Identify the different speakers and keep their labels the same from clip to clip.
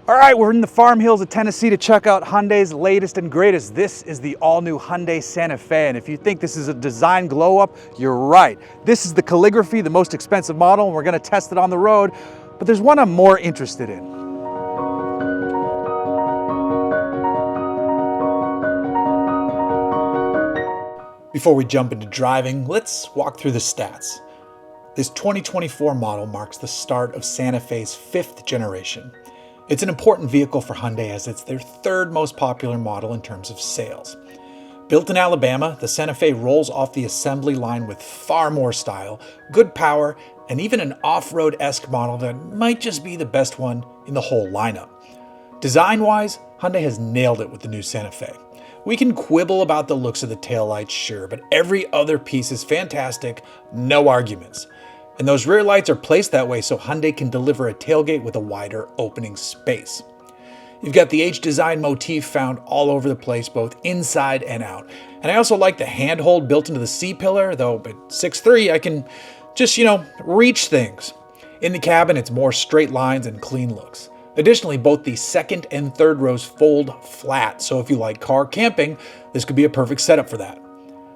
Speaker 1: All right, we're in the farm hills of Tennessee to check out Hyundai's latest and greatest. This is the all-new Hyundai Santa Fe, and if you think this is a design glow-up, you're right. This is the calligraphy, the most expensive model, and we're gonna test it on the road, but there's one I'm more interested in. Before we jump into driving, let's walk through the stats. This 2024 model marks the start of Santa Fe's 5th generation. It's an important vehicle for Hyundai as it's their 3rd most popular model in terms of sales. Built in Alabama, the Santa Fe rolls off the assembly line with far more style, good power, and even an off-road-esque model that might just be the best one in the whole lineup. Design-wise, Hyundai has nailed it with the new Santa Fe. We can quibble about the looks of the taillights, sure, but every other piece is fantastic, no arguments. And those rear lights are placed that way so Hyundai can deliver a tailgate with a wider opening space. You've got the H-design motif found all over the place, both inside and out. And I also like the handhold built into the C-pillar, though at 6'3", I can just, reach things. In the cabin, it's more straight lines and clean looks. Additionally, both the second and third rows fold flat, so if you like car camping, this could be a perfect setup for that.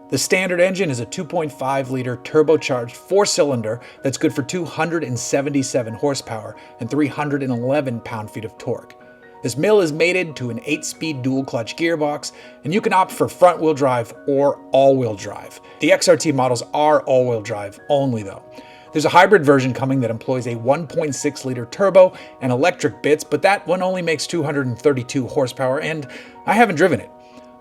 Speaker 1: The standard engine is a 2.5-liter turbocharged 4-cylinder that's good for 277 horsepower and 311 pound-feet of torque. This mill is mated to an 8-speed dual-clutch gearbox, and you can opt for front-wheel drive or all-wheel drive. The XRT models are all-wheel drive only, though. There's a hybrid version coming that employs a 1.6-liter turbo and electric bits, but that one only makes 232 horsepower, and I haven't driven it.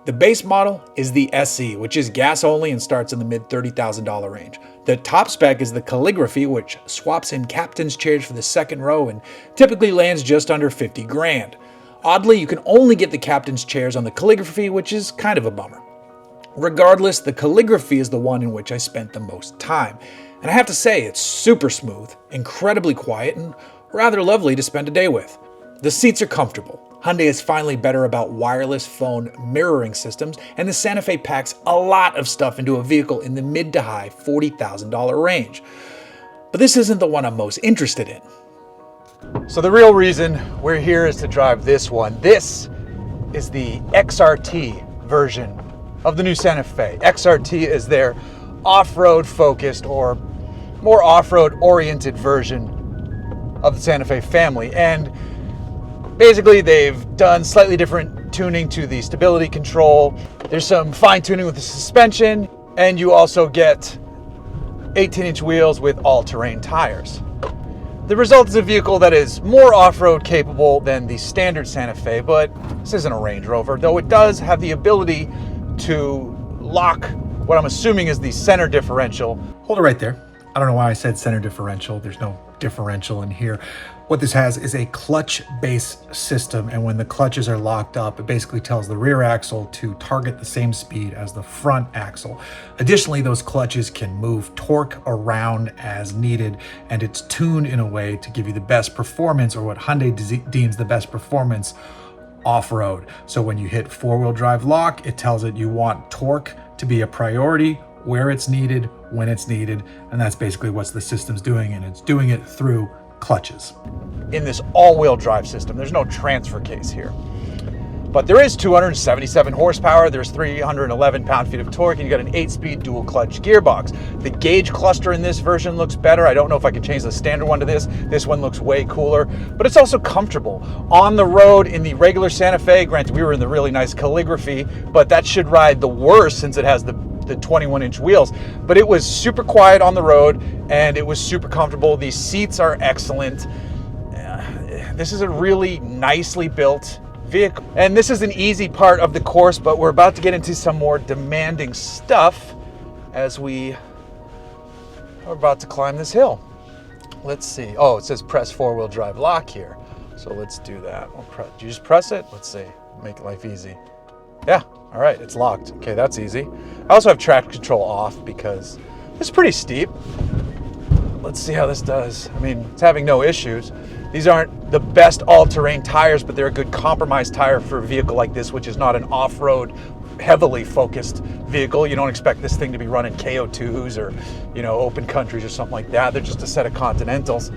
Speaker 1: The base model is the SE, which is gas only and starts in the mid $30,000 range. The top spec is the calligraphy, which swaps in captain's chairs for the second row and typically lands just under 50 grand. Oddly, you can only get the captain's chairs on the calligraphy, which is kind of a bummer. Regardless, the calligraphy is the one in which I spent the most time. And I have to say, it's super smooth, incredibly quiet, and rather lovely to spend a day with. The seats are comfortable. Hyundai is finally better about wireless phone mirroring systems, and the Santa Fe packs a lot of stuff into a vehicle in the mid to high $40,000 range. But this isn't the one I'm most interested in. So the real reason we're here is to drive this one. This is the XRT version of the new Santa Fe. XRT is their off-road focused or more off-road oriented version of the Santa Fe family. And basically, they've done slightly different tuning to the stability control. There's some fine tuning with the suspension, and you also get 18-inch wheels with all-terrain tires. The result is a vehicle that is more off-road capable than the standard Santa Fe, but this isn't a Range Rover, though it does have the ability to lock what I'm assuming is the center differential. Hold it right there. I don't know why I said center differential. There's no differential in here. What this has is a clutch-based system, and when the clutches are locked up, it basically tells the rear axle to target the same speed as the front axle. Additionally, those clutches can move torque around as needed, and it's tuned in a way to give you the best performance, or what Hyundai deems the best performance off-road. So when you hit 4-wheel drive lock, it tells it you want torque to be a priority, where it's needed, when it's needed, and that's basically what the system's doing, and it's doing it through clutches. In this all-wheel drive system, there's no transfer case here, but there is 277 horsepower, there's 311 pound-feet of torque, and you got an 8-speed dual-clutch gearbox. The gauge cluster in this version looks better. I don't know if I can change the standard one to this. This one looks way cooler, but it's also comfortable. On the road, in the regular Santa Fe, granted we were in the really nice calligraphy, but that should ride the worst since it has the 21-inch wheels, but it was super quiet on the road and it was super comfortable. These seats are excellent. This is a really nicely built vehicle, and this is an easy part of the course, but we're about to get into some more demanding stuff as we are about to climb this hill. Let's see. Oh, it says press 4-wheel drive lock here, so let's do that. Do you just press it? Let's see. Make life easy. Yeah. All right, it's locked. Okay, that's easy. I also have traction control off because it's pretty steep. Let's see how this does. I mean, it's having no issues. These aren't the best all-terrain tires, but they're a good compromise tire for a vehicle like this, which is not an off-road, heavily focused vehicle. You don't expect this thing to be running KO2s or, open countries or something like that. They're just a set of Continentals.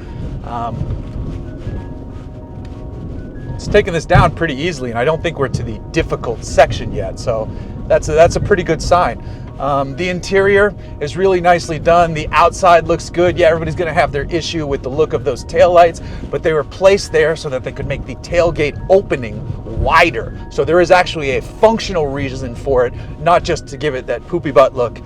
Speaker 1: it's taken this down pretty easily, and I don't think we're to the difficult section yet. So that's a pretty good sign. The interior is really nicely done. The outside looks good. Yeah, everybody's gonna have their issue with the look of those taillights, but they were placed there so that they could make the tailgate opening wider. So there is actually a functional reason for it, not just to give it that poopy butt look.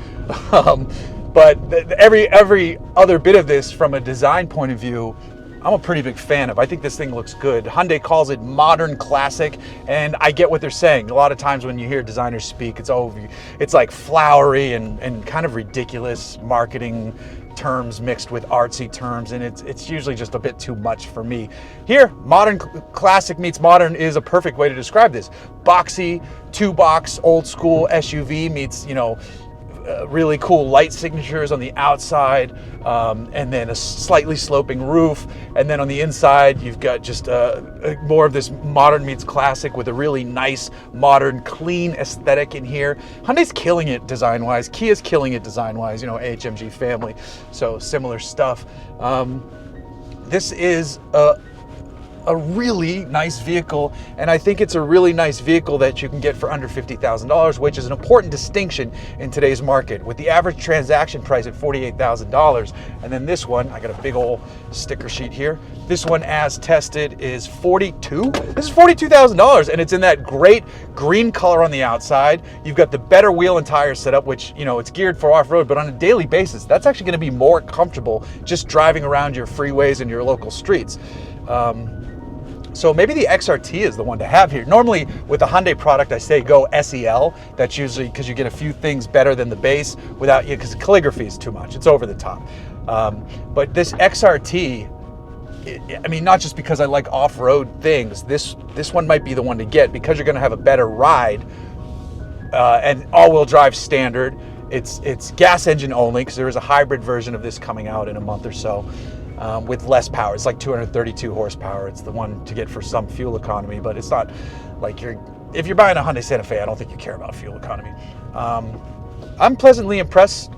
Speaker 1: But every other bit of this from a design point of view, I'm a pretty big fan of. I think this thing looks good. Hyundai calls it modern classic, and I get what they're saying. A lot of times when you hear designers speak, it's like flowery and kind of ridiculous marketing terms mixed with artsy terms, and it's usually just a bit too much for me. Here, modern classic meets modern is a perfect way to describe this. Boxy, two-box, old school SUV meets, really cool light signatures on the outside, and then a slightly sloping roof, and then on the inside you've got just more of this modern meets classic with a really nice modern clean aesthetic in here. Hyundai's killing it design wise, Kia's killing it design wise, HMG family, so similar stuff. This is a really nice vehicle, and I think it's a really nice vehicle that you can get for under $50,000, which is an important distinction in today's market, with the average transaction price at $48,000. And then this one, I got a big old sticker sheet here. This one, as tested, is This is $42,000, and it's in that great green color on the outside. You've got the better wheel and tire setup, which, it's geared for off-road, but on a daily basis, that's actually gonna be more comfortable just driving around your freeways and your local streets. So maybe the XRT is the one to have here. Normally with a Hyundai product, I say go SEL. That's usually because you get a few things better than the base without because calligraphy is too much. It's over the top. But this XRT, not just because I like off-road things, this one might be the one to get because you're gonna have a better ride, and all-wheel drive standard. It's gas engine only because there is a hybrid version of this coming out in a month or so. With less power. It's like 232 horsepower. It's the one to get for some fuel economy, but it's not like if you're buying a Hyundai Santa Fe, I don't think you care about fuel economy. I'm pleasantly impressed.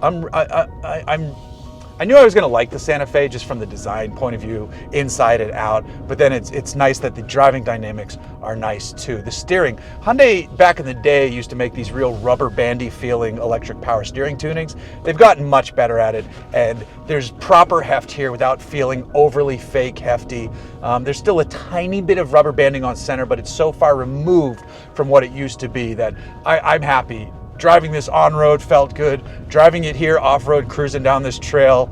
Speaker 1: I knew I was going to like the Santa Fe just from the design point of view, inside and out, but then it's nice that the driving dynamics are nice too. The steering, Hyundai back in the day used to make these real rubber bandy feeling electric power steering tunings. They've gotten much better at it, and there's proper heft here without feeling overly fake hefty. There's still a tiny bit of rubber banding on center, but it's so far removed from what it used to be that I'm happy. Driving this on-road felt good. Driving it here off-road, cruising down this trail,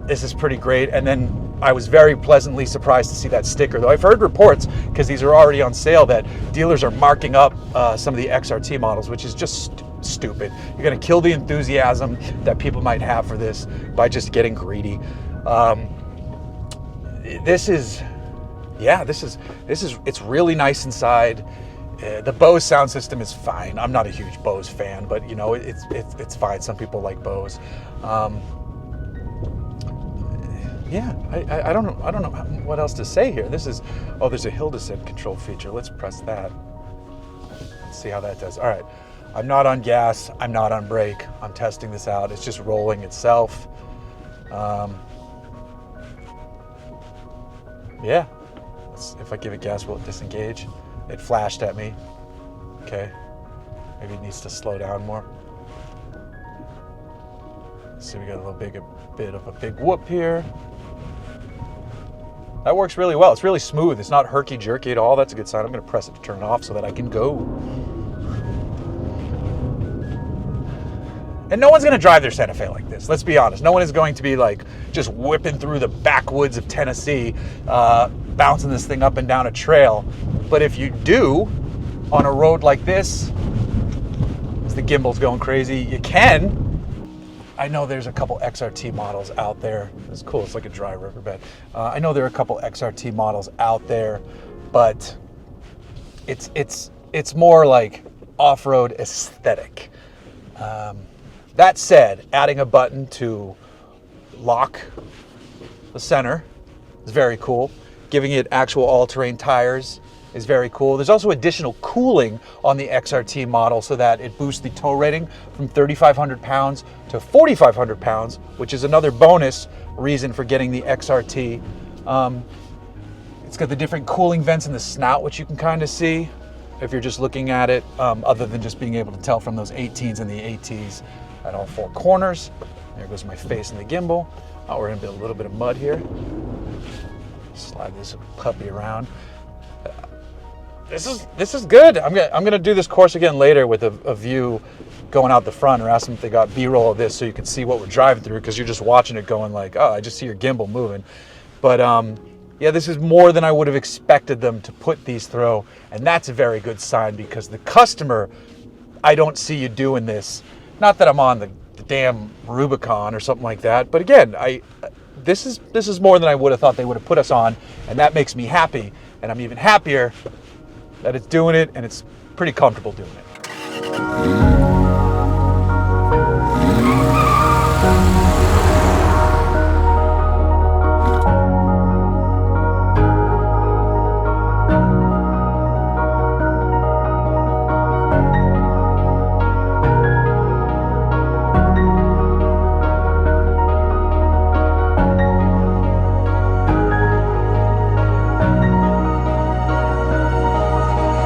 Speaker 1: this is pretty great. And then I was very pleasantly surprised to see that sticker, though I've heard reports, because these are already on sale, that dealers are marking up some of the XRT models, which is just stupid. You're gonna kill the enthusiasm that people might have for this by just getting greedy. It's really nice inside. The Bose sound system is fine. I'm not a huge Bose fan, but it's fine. Some people like Bose. I don't know what else to say here. There's a hill descent control feature. Let's press that. Let's see how that does. All right, I'm not on gas. I'm not on brake. I'm testing this out. It's just rolling itself. If I give it gas, will it disengage? It flashed at me. Okay, maybe it needs to slow down more. Let's see, we got a bit of a big whoop here. That works really well. It's really smooth. It's not herky-jerky at all. That's a good sign. I'm going to press it to turn it off so that I can go. And no one's going to drive their Santa Fe like this. Let's be honest. No one is going to be like just whipping through the backwoods of Tennessee, bouncing this thing up and down a trail. But if you do, on a road like this, as the gimbal's going crazy, you can. I know there's a couple XRT models out there. It's cool. It's like a dry riverbed. I know there are a couple XRT models out there, but it's more like off-road aesthetic. That said, adding a button to lock the center is very cool. Giving it actual all-terrain tires is very cool. There's also additional cooling on the XRT model so that it boosts the tow rating from 3,500 pounds to 4,500 pounds, which is another bonus reason for getting the XRT. It's got the different cooling vents in the snout, which you can kind of see if you're just looking at it, other than just being able to tell from those 18s and the ATs at all four corners. There goes my face in the gimbal. Oh, we're gonna be a little bit of mud here. Slide this puppy around. This is good. I'm gonna do this course again later with a view going out the front, or ask them if they got B-roll of this so you can see what we're driving through, because you're just watching it going like, oh, I just see your gimbal moving. But yeah, this is more than I would have expected them to put these through, and that's a very good sign, because the customer, I don't see you doing this. Not that I'm on the damn Rubicon or something like that, but again, this is more than I would have thought they would have put us on, and that makes me happy, and I'm even happier that it's doing it, and it's pretty comfortable doing it.